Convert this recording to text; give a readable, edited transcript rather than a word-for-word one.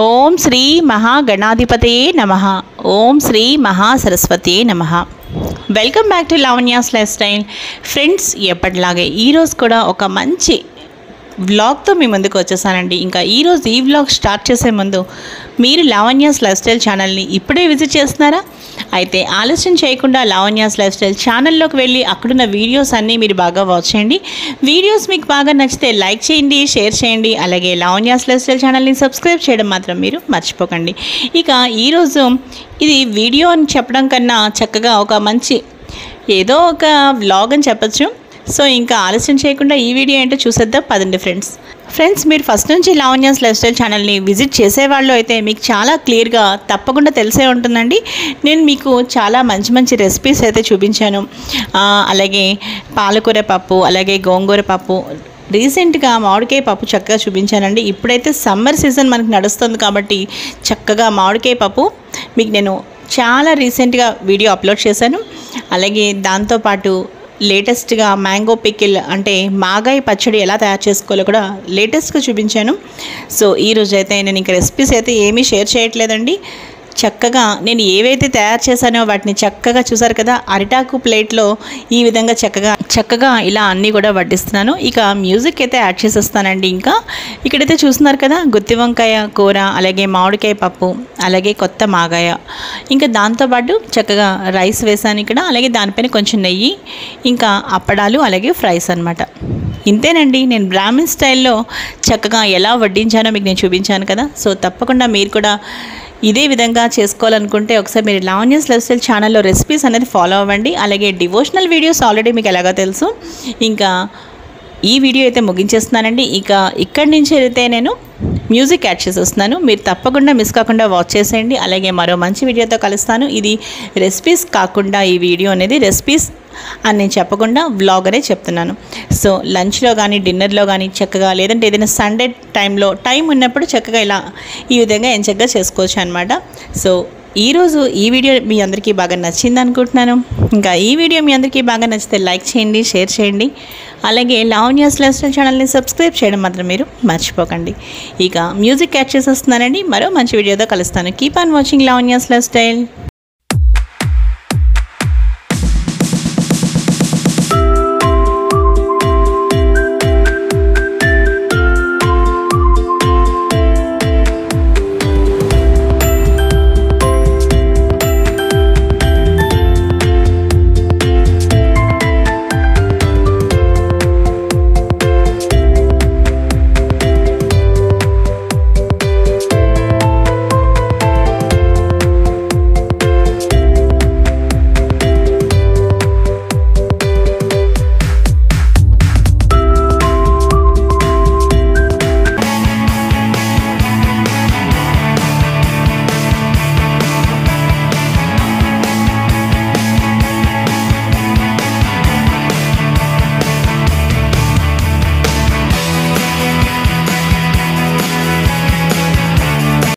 ఓం శ్రీ మహాగణాధిపతయే నమః. ఓం శ్రీ మహాసరస్వతయే నమః. Welcome back to Lavanya's life style. Friends, ఎప్పటిలాగే ఈరోజు కూడా ఒక మంచి వ్లాగ్తో మీ ముందుకు వచ్చేసానండి. ఇంకా ఈరోజు ఈ వ్లాగ్ స్టార్ట్ చేసే ముందు మీరు లావణ్యాస్ లైఫ్ స్టైల్ ఛానల్ని ఇప్పుడే విజిట్ చేస్తున్నారా? అయితే ఆలస్యం చేయకుండా లావణ్యాస్ లైఫ్ స్టైల్ ఛానల్లోకి వెళ్ళి అక్కడున్న వీడియోస్ అన్నీ మీరు బాగా వాచ్ చేయండి. వీడియోస్ మీకు బాగా నచ్చితే లైక్ చేయండి, షేర్ చేయండి. అలాగే లావణ్యాస్ లైఫ్ స్టైల్ ఛానల్ని సబ్స్క్రైబ్ చేయడం మాత్రం మీరు మర్చిపోకండి. ఇక ఈరోజు ఇది వీడియో అని చెప్పడం కన్నా చక్కగా ఒక మంచి ఏదో ఒక వ్లాగ్ అని చెప్పచ్చు. సో ఇంకా ఆలస్యం చేయకుండా ఈ వీడియో ఏంటో చూసేద్దాం పదండి ఫ్రెండ్స్. మీరు ఫస్ట్ నుంచి లావణ్యాస్ లైఫ్ స్టైల్ ఛానల్ని విజిట్ చేసేవాళ్ళు అయితే మీకు చాలా క్లియర్గా తప్పకుండా తెలిసే ఉంటుందండి. నేను మీకు చాలా మంచి రెసిపీస్ అయితే చూపించాను. అలాగే పాలకూర పప్పు, అలాగే గోంగూర పప్పు, రీసెంట్గా మామిడికాయ పప్పు చక్కగా చూపించానండి. ఇప్పుడైతే సమ్మర్ సీజన్ మనకు నడుస్తుంది కాబట్టి చక్కగా మామిడికాయ పప్పు మీకు నేను చాలా రీసెంట్గా వీడియో అప్లోడ్ చేశాను. అలాగే దాంతోపాటు లేటెస్ట్గా మ్యాంగో పికిల్ అంటే మాగాయ పచ్చడి ఎలా తయారు చేసుకోవాలో కూడా లేటెస్ట్గా చూపించాను. సో ఈరోజు అయితే నేను ఇంకా రెసిపీస్ అయితే ఏమీ షేర్ చేయట్లేదండి. చక్కగా నేను ఏవైతే తయారు చేశానో వాటిని చక్కగా చూసారు కదా, అరిటాకు ప్లేట్లో ఈ విధంగా చక్కగా ఇలా అన్నీ కూడా వడ్డిస్తున్నాను. ఇక మ్యూజిక్ అయితే యాడ్ చేసేస్తానండి. ఇంకా ఇక్కడైతే చూస్తున్నారు కదా, గుత్తి వంకాయ కూర, అలాగే మామిడికాయ పప్పు, అలాగే కొత్త మాగాయ, ఇంకా దాంతోపాటు చక్కగా రైస్ వేసాను ఇక్కడ. అలాగే దానిపైన కొంచెం నెయ్యి, ఇంకా అప్పడాలు, అలాగే ఫ్రైస్ అనమాట. ఇంతేనండి. నేను బ్రాహ్మిన్ స్టైల్లో చక్కగా ఎలా వడ్డించానో మీకు నేను చూపించాను కదా. సో తప్పకుండా మీరు కూడా ఇదే విధంగా చేసుకోవాలనుకుంటే ఒకసారి మీరు లావణ్యాస్ లైఫ్ స్టైల్ ఛానల్లో రెసిపీస్ అనేది ఫాలో అవ్వండి. అలాగే డివోషనల్ వీడియోస్ ఆల్రెడీ మీకు ఎలాగో తెలుసు. ఇంకా ఈ వీడియో అయితే ముగించేస్తున్నానండి. ఇక ఇక్కడి నుంచి అయితే నేను మ్యూజిక్ యాడ్ చేసేస్తున్నాను. మీరు తప్పకుండా మిస్ కాకుండా వాచ్ చేసేయండి. అలాగే మరో మంచి వీడియోతో కలుస్తాను. ఇది రెసిపీస్ కాకుండా ఈ వీడియో అనేది రెసిపీస్ అని నేను చెప్పకుండా వ్లాగ్ అనే చెప్తున్నాను. సో లంచ్లో కానీ డిన్నర్లో కానీ చక్కగా, లేదంటే ఏదైనా సండే టైంలో టైం ఉన్నప్పుడు చక్కగా ఇలా ఈ విధంగా ఎంచక్కగా చేసుకోవచ్చు అనమాట. సో ఈరోజు ఈ వీడియో మీ అందరికీ బాగా నచ్చింది అనుకుంటున్నాను. ఇంకా ఈ వీడియో మీ అందరికీ బాగా నచ్చితే లైక్ చేయండి, షేర్ చేయండి. అలాగే లావణ్యాస్ లైఫ్ స్టైల్ ఛానల్ని సబ్స్క్రైబ్ చేయడం మాత్రం మీరు మర్చిపోకండి. ఇక మ్యూజిక్ యాడ్ చేసేస్తున్నానండి. మరో మంచి వీడియోతో కలుస్తాను. Keep on watching Lavanya's life style.